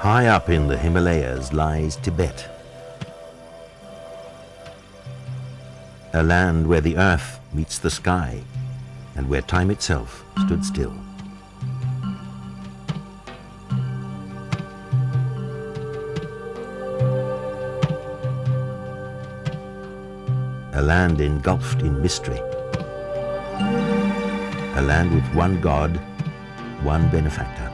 High up in the Himalayas lies Tibet, a land where the earth meets the sky and where time itself stood still. A land engulfed in mystery, a land with one God, one benefactor.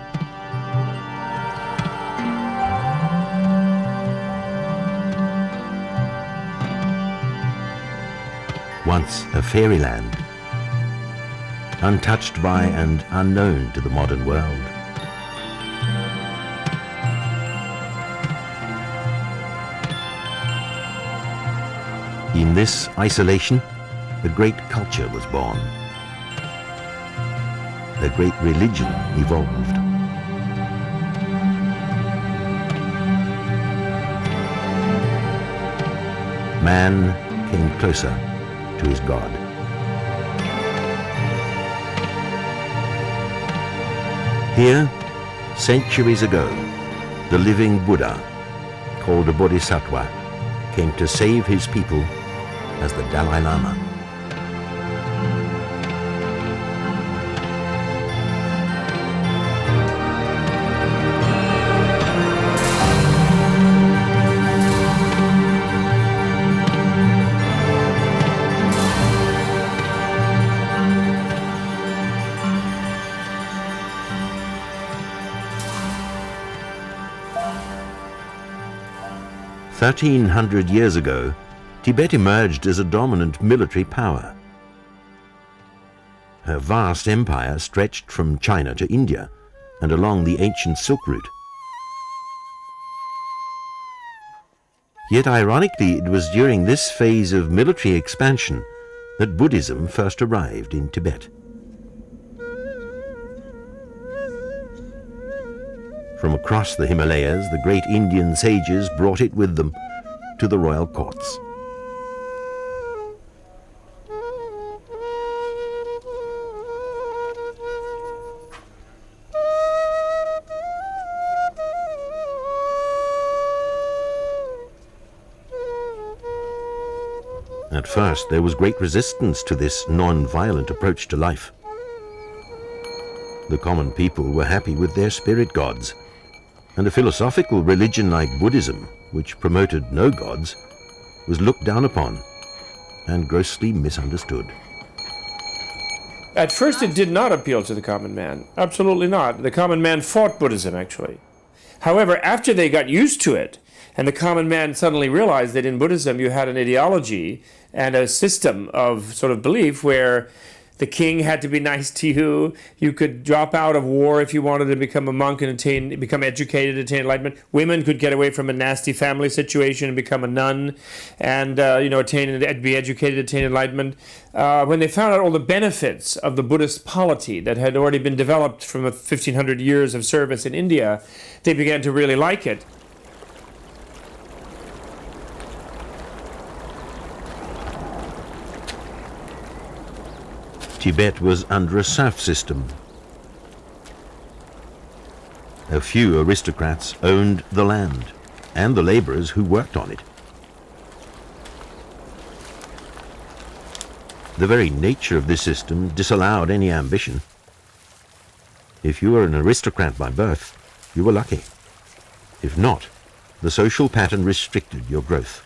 Once a fairyland, untouched by and unknown to the modern world. In this isolation, a great culture was born. A great religion evolved. Man came closer to his God. Here, centuries ago, the living Buddha, called a bodhisattva, came to save his people as the Dalai Lama. "1,300 years ago, Tibet emerged as a dominant military power. Her vast empire stretched from China to India and along the ancient Silk Route. Yet ironically, it was during this phase of military expansion that Buddhism first arrived in Tibet. From across the Himalayas, the great Indian sages brought it with them to the royal courts. At first, there was great resistance to this non-violent approach to life. The common people were happy with their spirit gods, and a philosophical religion like Buddhism, which promoted no gods, was looked down upon and grossly misunderstood. At first it did not appeal to the common man. Absolutely not. The common man fought Buddhism, actually. However, after they got used to it, and the common man suddenly realized that in Buddhism you had an ideology and a system of sort of belief where the king had to be nice to you. You could drop out of war if you wanted to become a monk and become educated, attain enlightenment. Women could get away from a nasty family situation and become a nun, and be educated, attain enlightenment. When they found out all the benefits of the Buddhist polity that had already been developed from 1,500 years of service in India, they began to really like it. Tibet was under a serf system. A few aristocrats owned the land and the laborers who worked on it. The very nature of this system disallowed any ambition. If you were an aristocrat by birth, you were lucky. If not, the social pattern restricted your growth.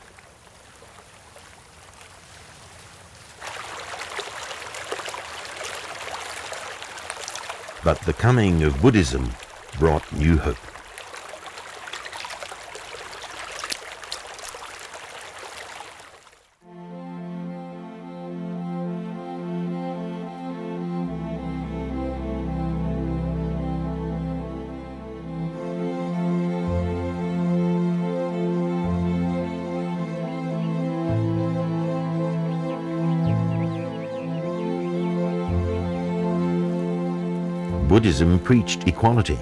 But the coming of Buddhism brought new hope. Buddhism preached equality.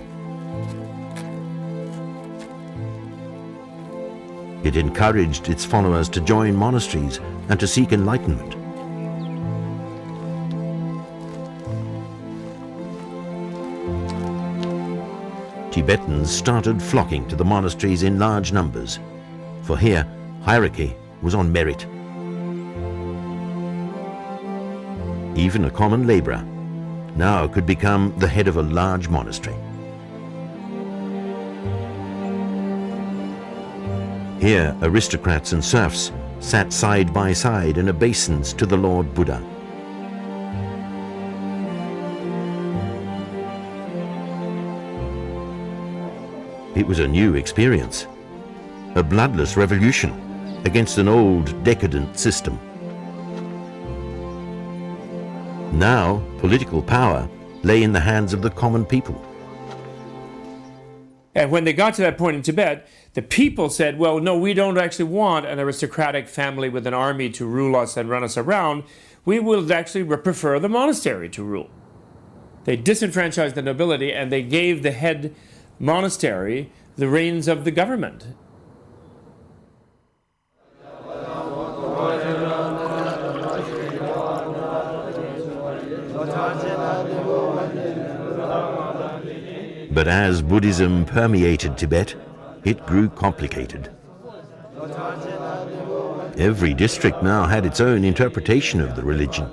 It encouraged its followers to join monasteries and to seek enlightenment. Tibetans started flocking to the monasteries in large numbers, for here hierarchy was on merit. Even a common labourer now could become the head of a large monastery. Here aristocrats and serfs sat side by side in obeisance to the Lord Buddha. It was a new experience, a bloodless revolution against an old, decadent system. Now, political power lay in the hands of the common people. And when they got to that point in Tibet, the people said, well, no, we don't actually want an aristocratic family with an army to rule us and run us around. We will actually prefer the monastery to rule. They disenfranchised the nobility and they gave the head monastery the reins of the government. But as Buddhism permeated Tibet, it grew complicated. Every district now had its own interpretation of the religion.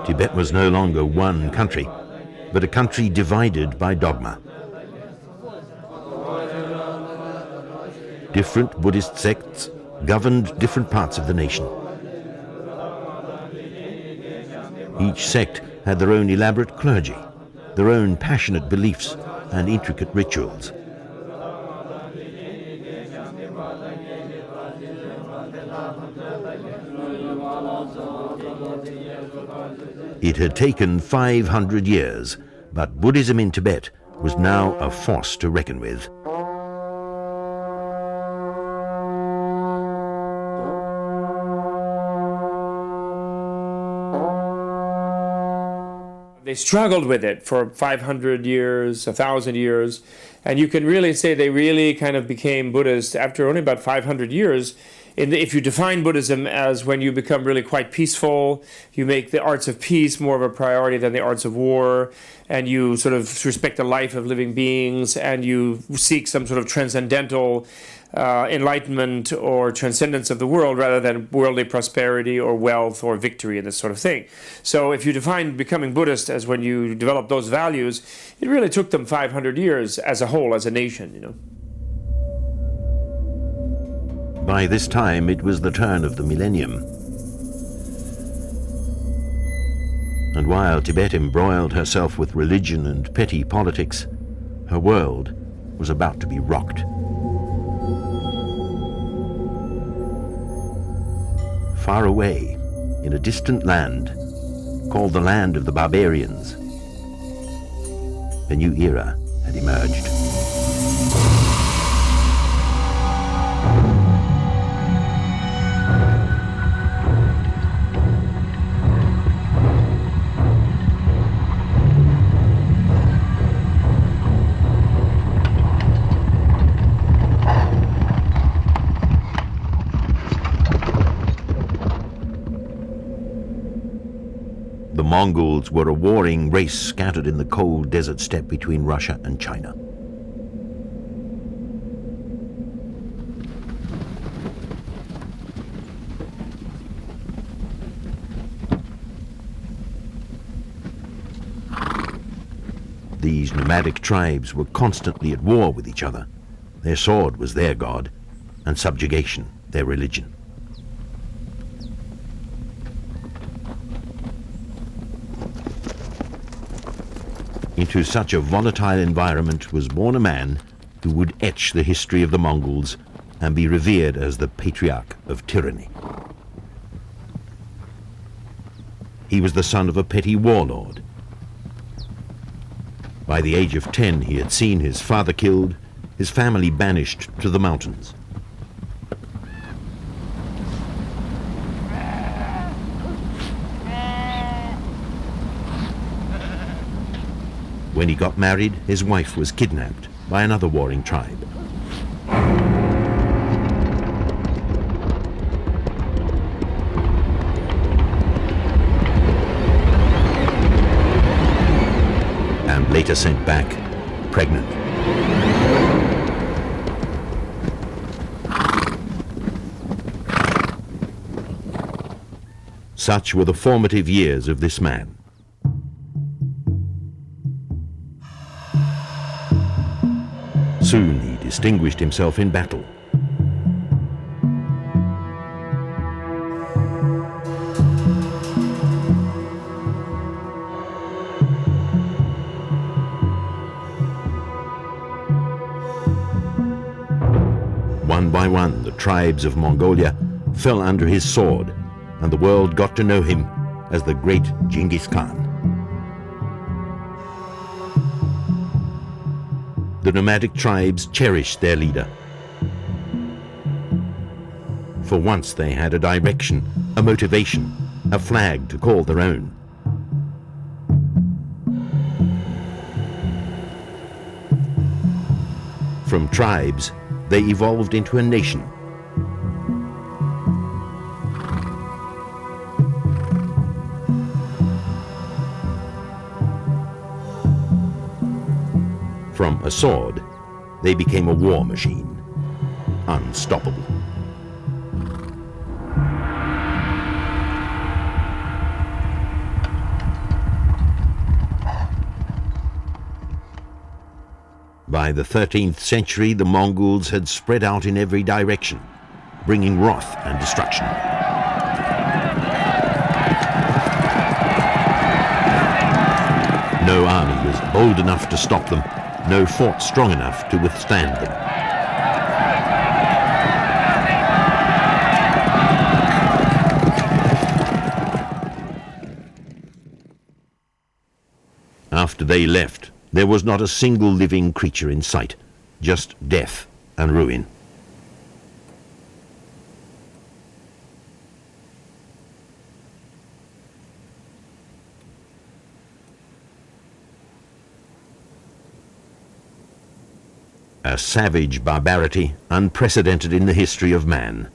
Tibet was no longer one country, but a country divided by dogma. Different Buddhist sects governed different parts of the nation. Each sect had their own elaborate clergy, their own passionate beliefs and intricate rituals. It had taken 500 years, but Buddhism in Tibet was now a force to reckon with. They struggled with it for 500 years, 1,000 years, and you can really say they really kind of became Buddhist after only about 500 years. If you define Buddhism as when you become really quite peaceful, you make the arts of peace more of a priority than the arts of war, and you sort of respect the life of living beings, and you seek some sort of transcendental enlightenment or transcendence of the world rather than worldly prosperity or wealth or victory and this sort of thing. So if you define becoming Buddhist as when you develop those values, it really took them 500 years as a whole, as a nation, you know. By this time, it was the turn of the millennium. And while Tibet embroiled herself with religion and petty politics, her world was about to be rocked. Far away, in a distant land, called the land of the barbarians, a new era had emerged. The Mongols were a warring race scattered in the cold desert steppe between Russia and China. These nomadic tribes were constantly at war with each other. Their sword was their god, and subjugation their religion. Into such a volatile environment was born a man who would etch the history of the Mongols and be revered as the patriarch of tyranny. He was the son of a petty warlord. By the age of 10, he had seen his father killed, his family banished to the mountains. When he got married, his wife was kidnapped by another warring tribe. And later sent back pregnant. Such were the formative years of this man. Soon he distinguished himself in battle. One by one, the tribes of Mongolia fell under his sword, and the world got to know him as the great Genghis Khan. The nomadic tribes cherished their leader. For once they had a direction, a motivation, a flag to call their own. From tribes, they evolved into a nation. From a sword, they became a war machine, unstoppable. By the 13th century, the Mongols had spread out in every direction, bringing wrath and destruction. No army was bold enough to stop them, no fort strong enough to withstand them. After they left, there was not a single living creature in sight, just death and ruin. A savage barbarity unprecedented in the history of man.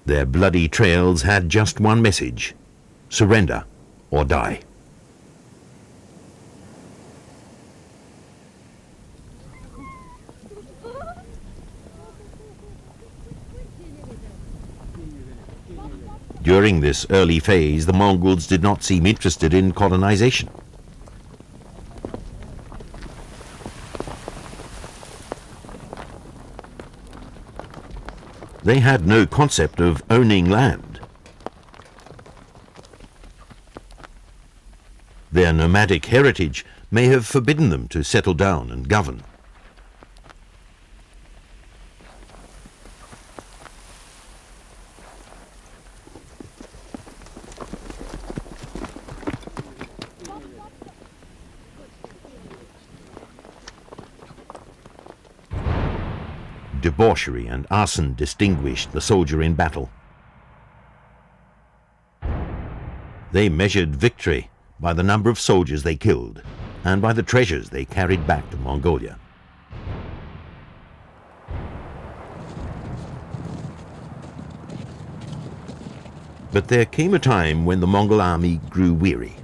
Their bloody trails had just one message: surrender or die. During this early phase, the Mongols did not seem interested in colonization. They had no concept of owning land. Their nomadic heritage may have forbidden them to settle down and govern. Debauchery and arson distinguished the soldier in battle. They measured victory by the number of soldiers they killed and by the treasures they carried back to Mongolia. But there came a time when the Mongol army grew weary.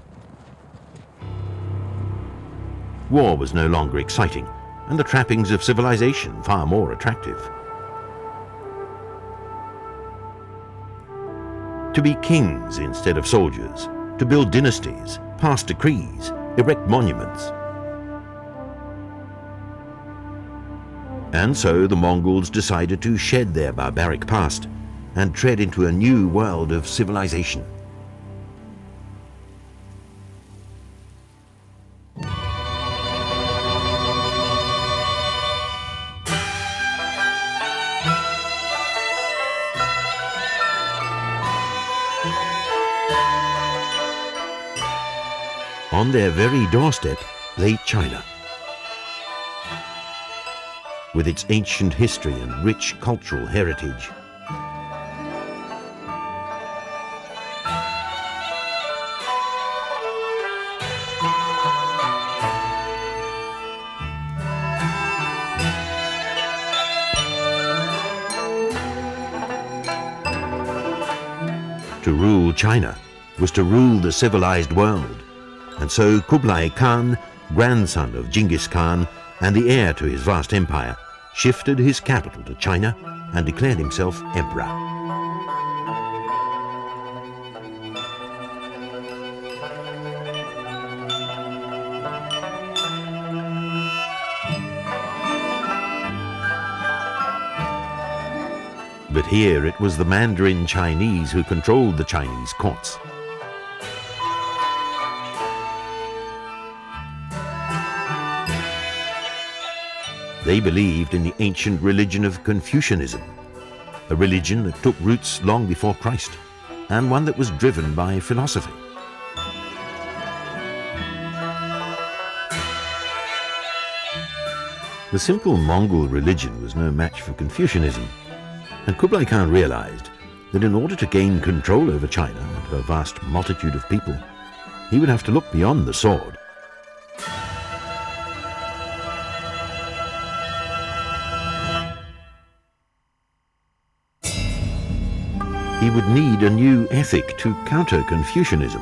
War was no longer exciting, and the trappings of civilization far more attractive. To be kings instead of soldiers, to build dynasties, pass decrees, erect monuments. And so the Mongols decided to shed their barbaric past and tread into a new world of civilization. On their very doorstep lay China, with its ancient history and rich cultural heritage. To rule China was to rule the civilized world, and so Kublai Khan, grandson of Genghis Khan and the heir to his vast empire, shifted his capital to China and declared himself emperor. But here it was the Mandarin Chinese who controlled the Chinese courts. They believed in the ancient religion of Confucianism, a religion that took roots long before Christ, and one that was driven by philosophy. The simple Mongol religion was no match for Confucianism, and Kublai Khan realized that in order to gain control over China and her vast multitude of people, he would have to look beyond the sword. He would need a new ethic to counter Confucianism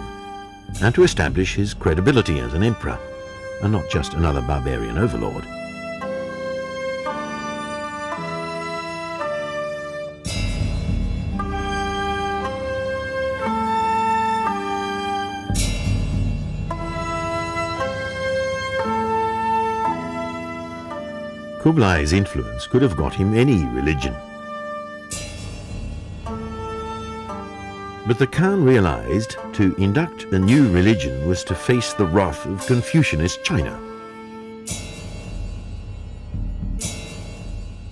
and to establish his credibility as an emperor, and not just another barbarian overlord. Kublai's influence could have got him any religion. But the Khan realized to induct a new religion was to face the wrath of Confucianist China.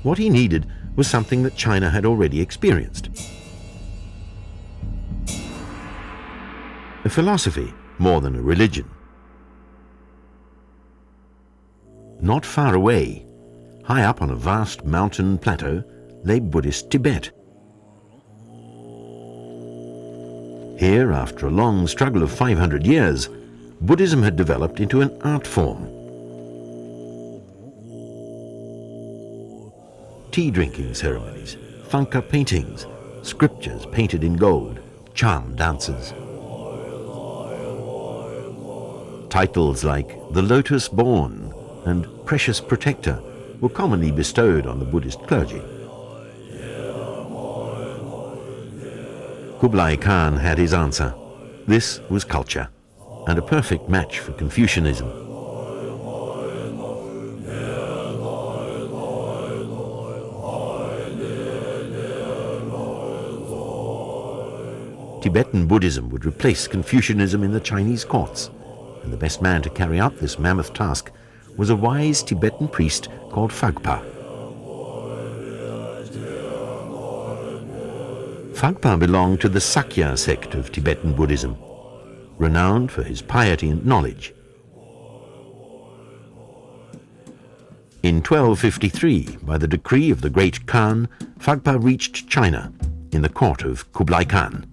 What he needed was something that China had already experienced. A philosophy more than a religion. Not far away, high up on a vast mountain plateau, lay Buddhist Tibet. Here, after a long struggle of 500 years, Buddhism had developed into an art form. Tea-drinking ceremonies, thangka paintings, scriptures painted in gold, charm dances. Titles like the Lotus Born and Precious Protector were commonly bestowed on the Buddhist clergy. Kublai Khan had his answer. This was culture, and a perfect match for Confucianism. Tibetan Buddhism would replace Confucianism in the Chinese courts, and the best man to carry out this mammoth task was a wise Tibetan priest called Phagpa. Phagpa belonged to the Sakya sect of Tibetan Buddhism, renowned for his piety and knowledge. In 1253, by the decree of the great Khan, Phagpa reached China in the court of Kublai Khan.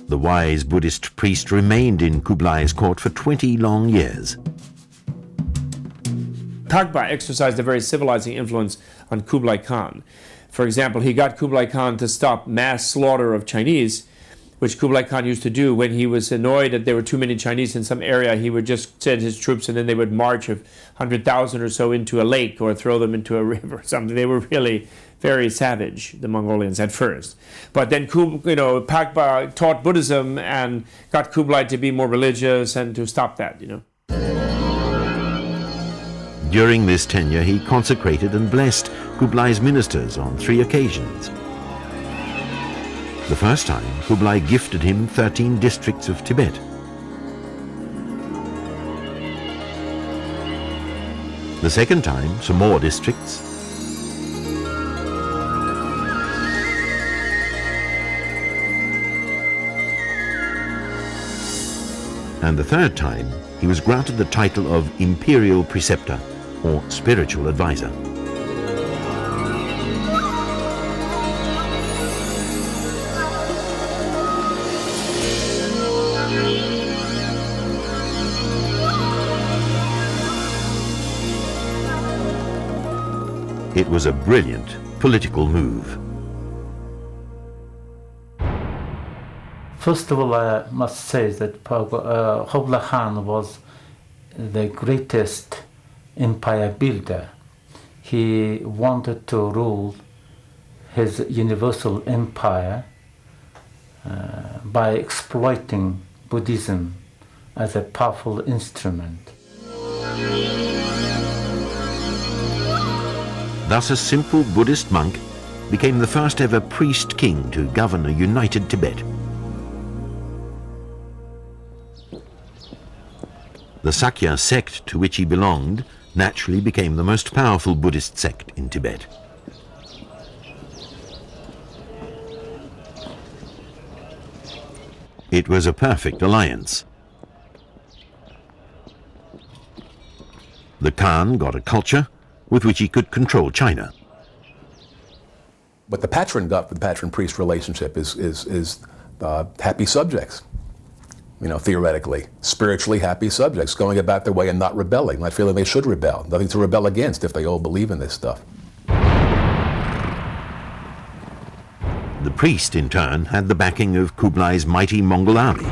The wise Buddhist priest remained in Kublai's court for 20 long years. Phagpa exercised a very civilizing influence on Kublai Khan. For example, he got Kublai Khan to stop mass slaughter of Chinese, which Kublai Khan used to do. When he was annoyed that there were too many Chinese in some area, he would just send his troops and then they would march 100,000 or so into a lake or throw them into a river or something. They were really very savage, the Mongolians, at first. But then, Phagpa taught Buddhism and got Kublai to be more religious and to stop that, During this tenure, he consecrated and blessed Kublai's ministers on 3 occasions. The first time, Kublai gifted him 13 districts of Tibet. The second time, some more districts. And the third time, he was granted the title of Imperial Preceptor, or Spiritual Advisor. It was a brilliant political move. First of all, I must say that Hubla Khan was the greatest empire builder. He wanted to rule his universal empire by exploiting Buddhism as a powerful instrument. Thus a simple Buddhist monk became the first ever priest king to govern a united Tibet. The Sakya sect to which he belonged naturally became the most powerful Buddhist sect in Tibet. It was a perfect alliance. The Khan got a culture with which he could control China. What the patron got for the patron-priest relationship is happy subjects, theoretically. Spiritually happy subjects, going about their way and not rebelling, not feeling they should rebel, nothing to rebel against if they all believe in this stuff. The priest, in turn, had the backing of Kublai's mighty Mongol army.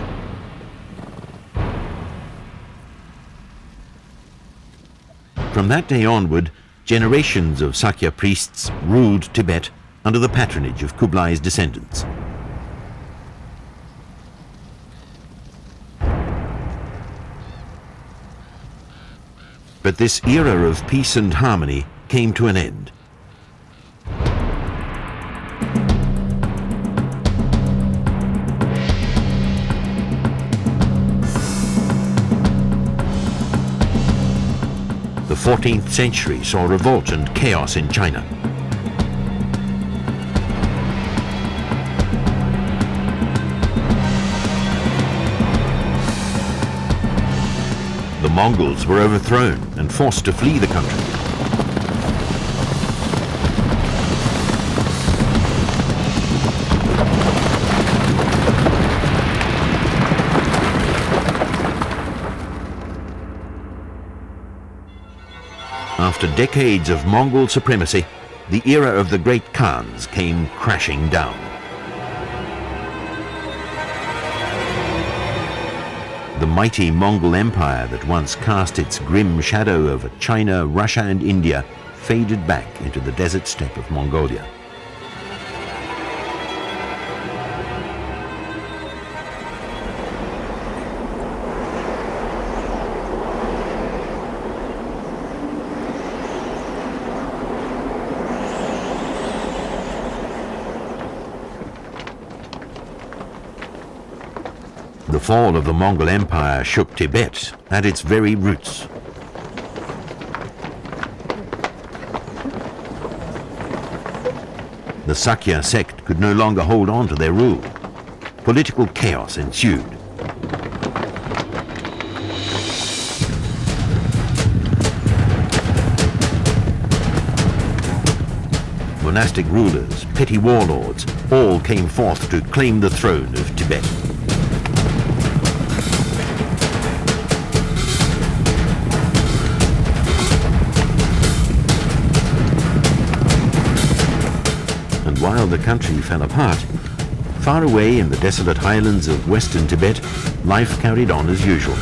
From that day onward, generations of Sakya priests ruled Tibet under the patronage of Kublai's descendants. But this era of peace and harmony came to an end. The 14th century saw revolt and chaos in China. The Mongols were overthrown and forced to flee the country. After decades of Mongol supremacy, the era of the great Khans came crashing down. The mighty Mongol Empire that once cast its grim shadow over China, Russia and India faded back into the desert steppe of Mongolia. The fall of the Mongol Empire shook Tibet at its very roots. The Sakya sect could no longer hold on to their rule. Political chaos ensued. Monastic rulers, petty warlords, all came forth to claim the throne of Tibet. While the country fell apart, far away in the desolate highlands of western Tibet, life carried on as usual.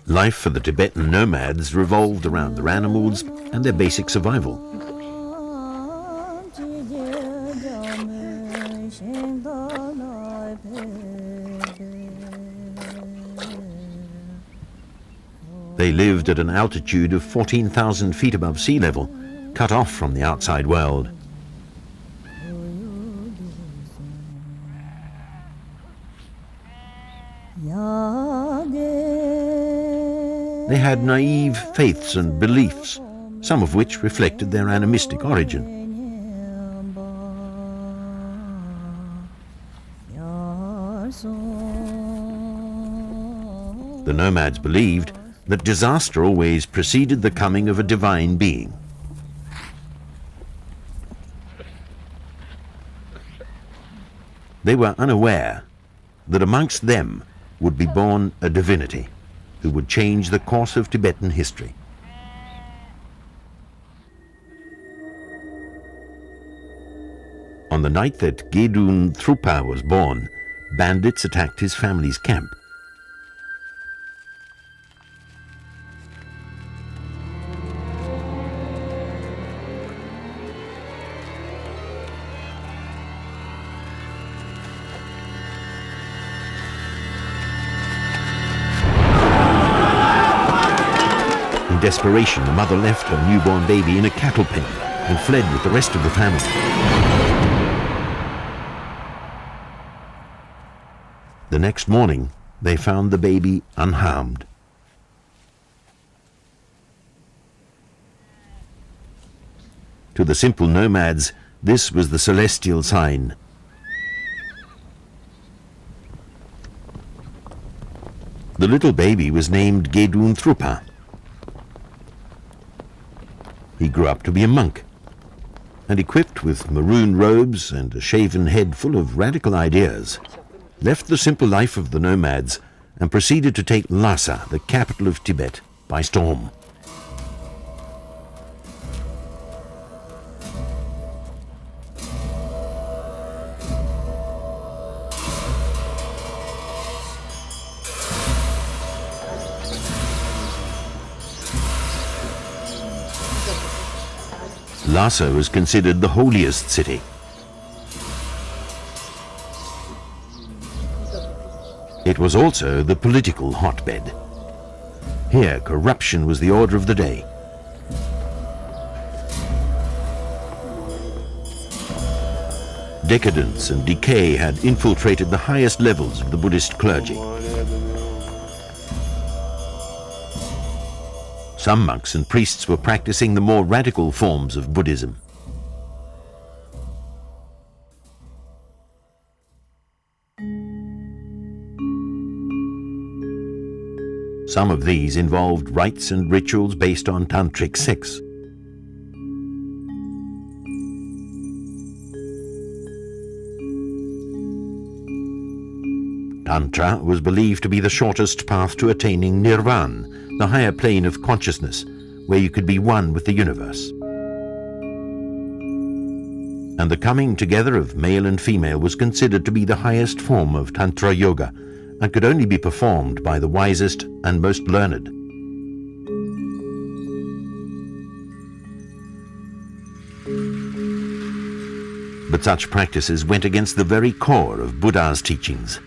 Life for the Tibetan nomads revolved around their animals and their basic survival. They lived at an altitude of 14,000 feet above sea level, cut off from the outside world. They had naive faiths and beliefs, some of which reflected their animistic origin. The nomads believed that disaster always preceded the coming of a divine being. They were unaware that amongst them would be born a divinity who would change the course of Tibetan history. On the night that Gedun Thrupa was born, bandits attacked his family's camp. In desperation, the mother left her newborn baby in a cattle pen and fled with the rest of the family. The next morning, they found the baby unharmed. To the simple nomads, this was the celestial sign. The little baby was named Gedun Thrupa. He grew up to be a monk, and equipped with maroon robes and a shaven head full of radical ideas, left the simple life of the nomads and proceeded to take Lhasa, the capital of Tibet, by storm. Lhasa was considered the holiest city. It was also the political hotbed. Here, corruption was the order of the day. Decadence and decay had infiltrated the highest levels of the Buddhist clergy. Some monks and priests were practicing the more radical forms of Buddhism. Some of these involved rites and rituals based on tantric sex. Tantra was believed to be the shortest path to attaining nirvana, the higher plane of consciousness, where you could be one with the universe. And the coming together of male and female was considered to be the highest form of Tantra yoga, and could only be performed by the wisest and most learned. But such practices went against the very core of Buddha's teachings.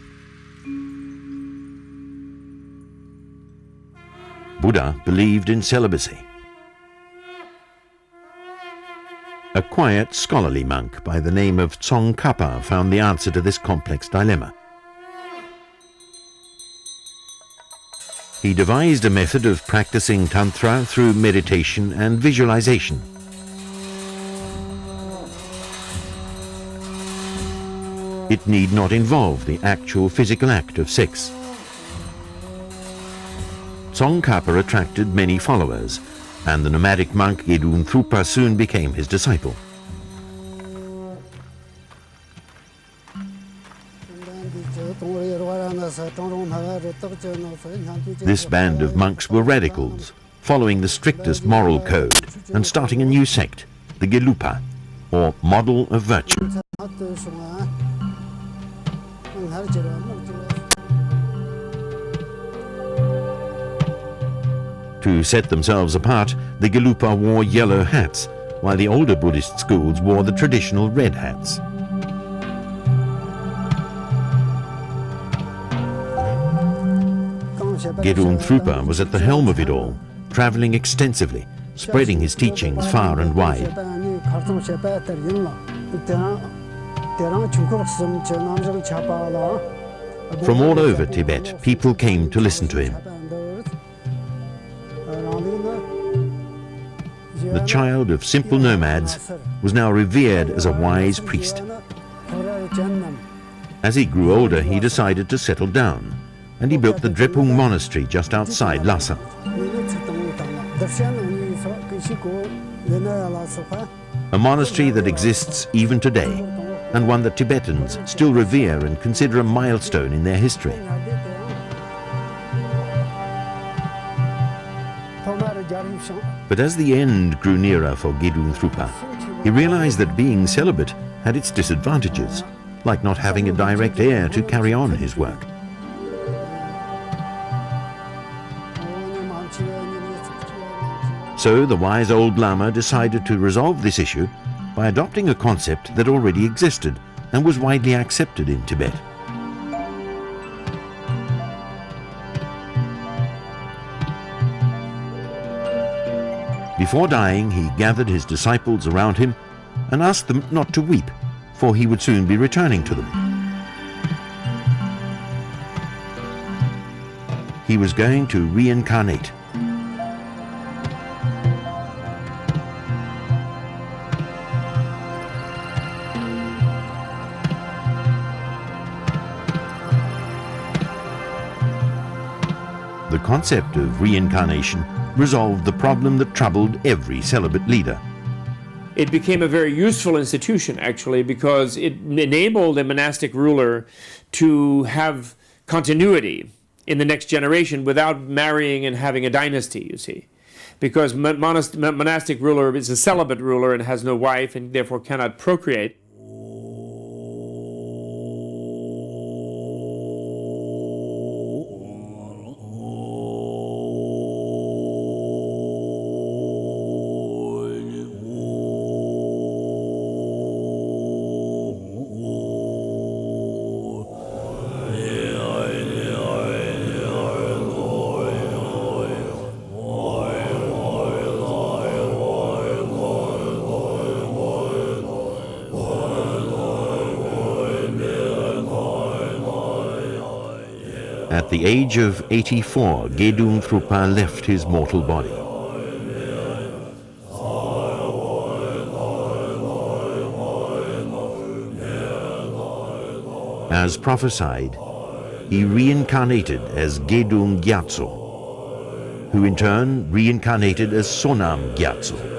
Buddha believed in celibacy. A quiet, scholarly monk by the name of Tsongkhapa found the answer to this complex dilemma. He devised a method of practicing Tantra through meditation and visualization. It need not involve the actual physical act of sex. Tsongkhapa attracted many followers, and the nomadic monk Gedun Thrupa soon became his disciple. This band of monks were radicals, following the strictest moral code and starting a new sect, the Gelugpa, or model of virtue. To set themselves apart, the Gelugpa wore yellow hats, while the older Buddhist schools wore the traditional red hats. Gedung Thrupa was at the helm of it all, traveling extensively, spreading his teachings far and wide. From all over Tibet, people came to listen to him. The child of simple nomads was now revered as a wise priest. As he grew older, he decided to settle down, and he built the Drepung monastery just outside Lhasa. A monastery that exists even today, and one that Tibetans still revere and consider a milestone in their history. But as the end grew nearer for Gedung Thrupa, he realized that being celibate had its disadvantages, like not having a direct heir to carry on his work. So the wise old Lama decided to resolve this issue by adopting a concept that already existed and was widely accepted in Tibet. Before dying, he gathered his disciples around him and asked them not to weep, for he would soon be returning to them. He was going to reincarnate. The concept of reincarnation resolved the problem that troubled every celibate leader. It became a very useful institution, actually, because it enabled a monastic ruler to have continuity in the next generation without marrying and having a dynasty, you see. Because monastic ruler is a celibate ruler and has no wife and therefore cannot procreate. At the age of 84, Gedung Thrupa left his mortal body. As prophesied, he reincarnated as Gedung Gyatso, who in turn reincarnated as Sonam Gyatso.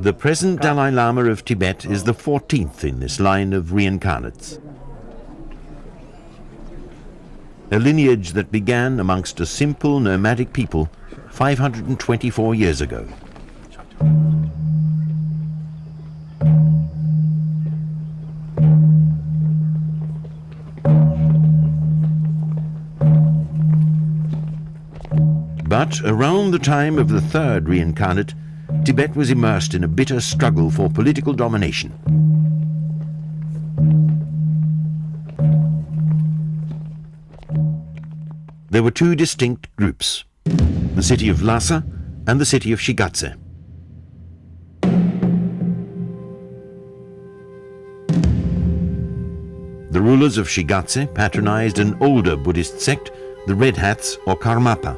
The present Dalai Lama of Tibet is the 14th in this line of reincarnates. A lineage that began amongst a simple nomadic people 524 years ago. But around the time of the third reincarnate, Tibet was immersed in a bitter struggle for political domination. There were two distinct groups, the city of Lhasa and the city of Shigatse. The rulers of Shigatse patronized an older Buddhist sect, the Red Hats or Karmapa.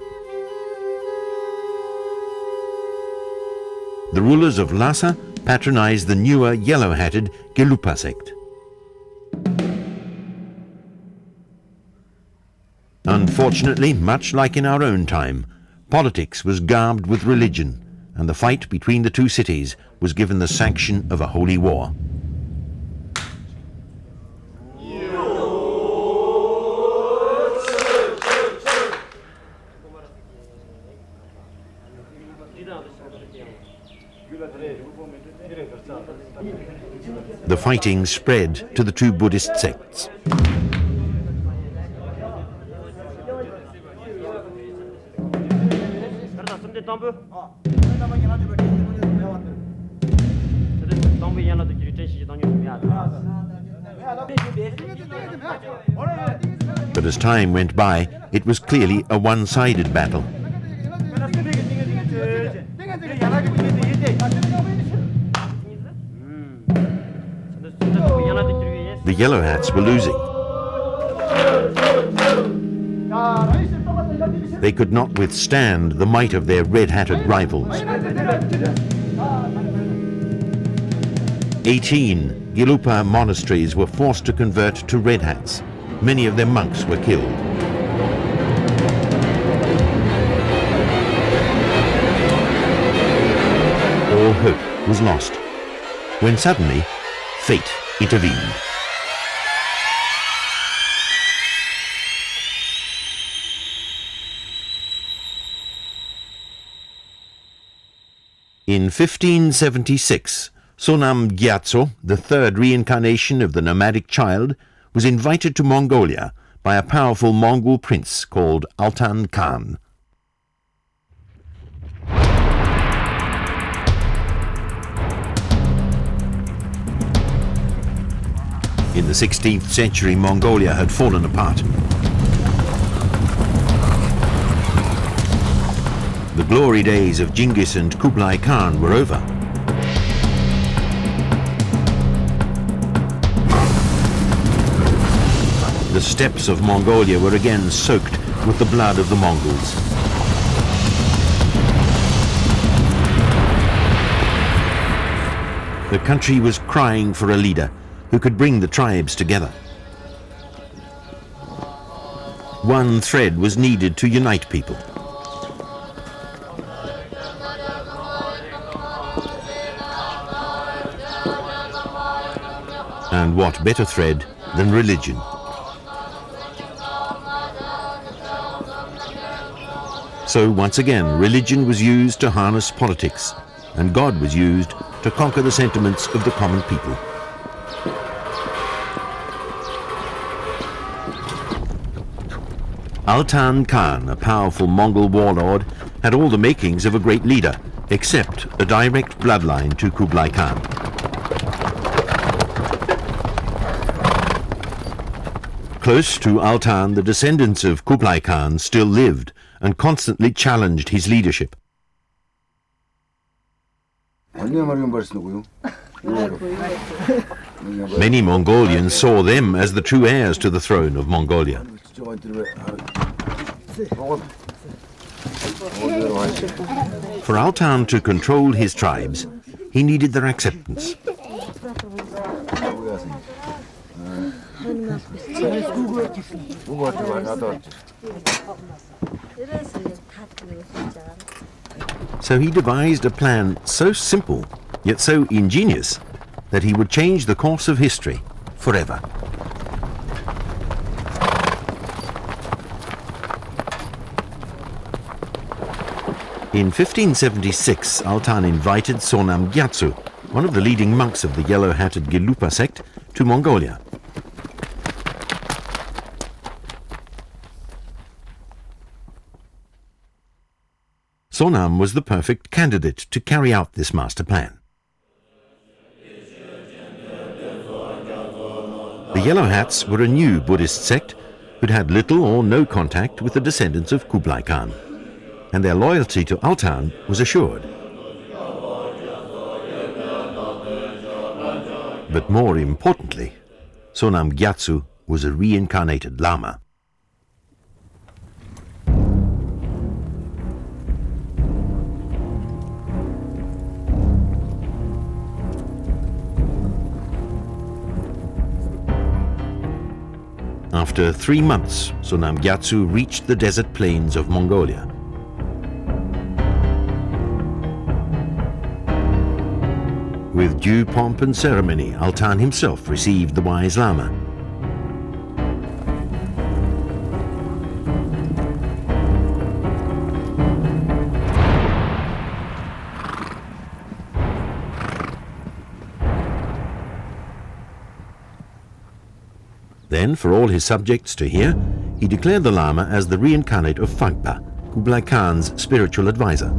The rulers of Lhasa patronized the newer yellow-hatted Gelugpa sect. Unfortunately, much like in our own time, politics was garbed with religion, and the fight between the two cities was given the sanction of a holy war. The fighting spread to the two Buddhist sects. 不一样的，就珍惜当中怎么样的。 But as time went by, it was clearly a one-sided battle. The Yellow Hats were losing. They could not withstand the might of their red-hatted rivals. 18 Gelupa monasteries were forced to convert to red hats. Many of their monks were killed. All hope was lost, when suddenly fate intervened. In 1576, Sonam Gyatso, the third reincarnation of the nomadic child, was invited to Mongolia by a powerful Mongol prince called Altan Khan. In the 16th century, Mongolia had fallen apart. The glory days of Genghis and Kublai Khan were over. The steppes of Mongolia were again soaked with the blood of the Mongols. The country was crying for a leader who could bring the tribes together. One thread was needed to unite people. And what better thread than religion? So once again, religion was used to harness politics, and God was used to conquer the sentiments of the common people. Altan Khan, a powerful Mongol warlord, had all the makings of a great leader, except a direct bloodline to Kublai Khan. Close to Altan, the descendants of Kublai Khan still lived and constantly challenged his leadership. Many Mongolians saw them as the true heirs to the throne of Mongolia. For Altan to control his tribes, he needed their acceptance. So he devised a plan so simple, yet so ingenious, that he would change the course of history forever. In 1576, Altan invited Sonam Gyatso, one of the leading monks of the yellow-hatted Gelupa sect, to Mongolia. Sonam was the perfect candidate to carry out this master plan. The Yellow Hats were a new Buddhist sect who'd had little or no contact with the descendants of Kublai Khan, and their loyalty to Altan was assured. But more importantly, Sonam Gyatso was a reincarnated lama. After 3 months, Sonam Gyatso reached the desert plains of Mongolia. With due pomp and ceremony, Altan himself received the wise Lama. Then, for all his subjects to hear, he declared the Lama as the reincarnate of Phagpa, Kublai Khan's spiritual advisor.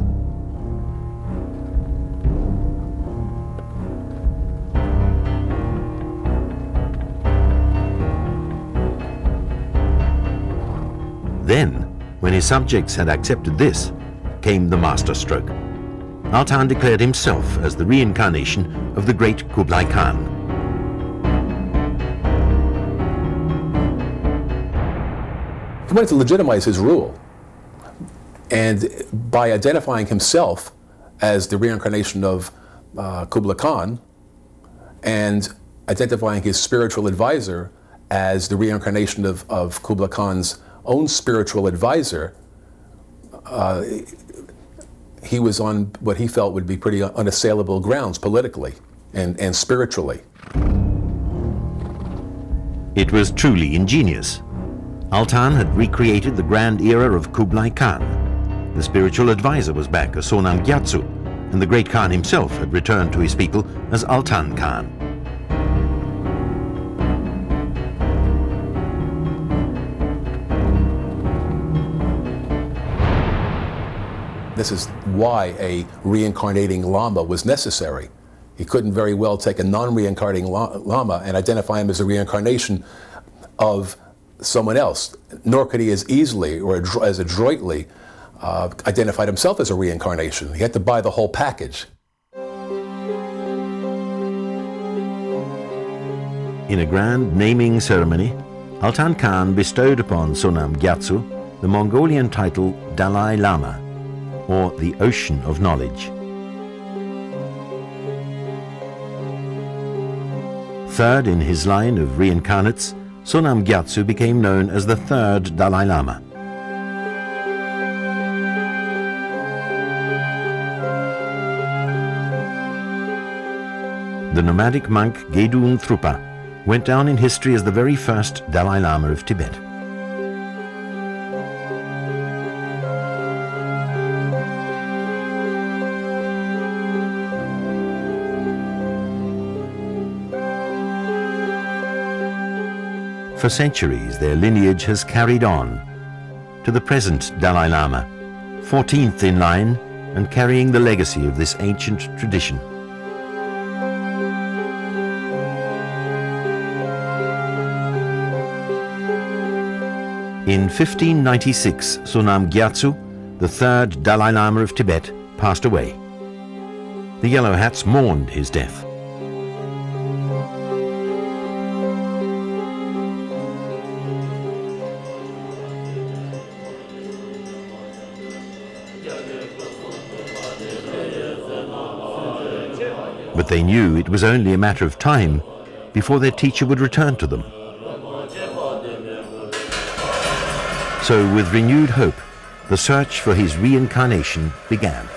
Then, when his subjects had accepted this, came the masterstroke. Altan declared himself as the reincarnation of the great Kublai Khan. He wanted to legitimize his rule. And by identifying himself as the reincarnation of Kublai Khan and identifying his spiritual advisor as the reincarnation of Kublai Khan's own spiritual advisor, he was on what he felt would be pretty unassailable grounds politically and spiritually. It was truly ingenious. Altan had recreated the grand era of Kublai Khan. The spiritual advisor was back as Sonam Gyatso, and the great Khan himself had returned to his people as Altan Khan. This is why a reincarnating lama was necessary. He couldn't very well take a non-reincarnating lama and identify him as a reincarnation of someone else, nor could he as easily or as adroitly identified himself as a reincarnation. He had to buy the whole package. In a grand naming ceremony, Altan Khan bestowed upon Sonam Gyatso the Mongolian title Dalai Lama, or the Ocean of Knowledge. Third in his line of reincarnates, Sonam Gyatso became known as the third Dalai Lama. The nomadic monk Gedun Thrupa went down in history as the very first Dalai Lama of Tibet. For centuries, their lineage has carried on to the present Dalai Lama, 14th in line and carrying the legacy of this ancient tradition. In 1596, Sonam Gyatso, the third Dalai Lama of Tibet, passed away. The Yellow Hats mourned his death. But they knew it was only a matter of time before their teacher would return to them. So with renewed hope, the search for his reincarnation began.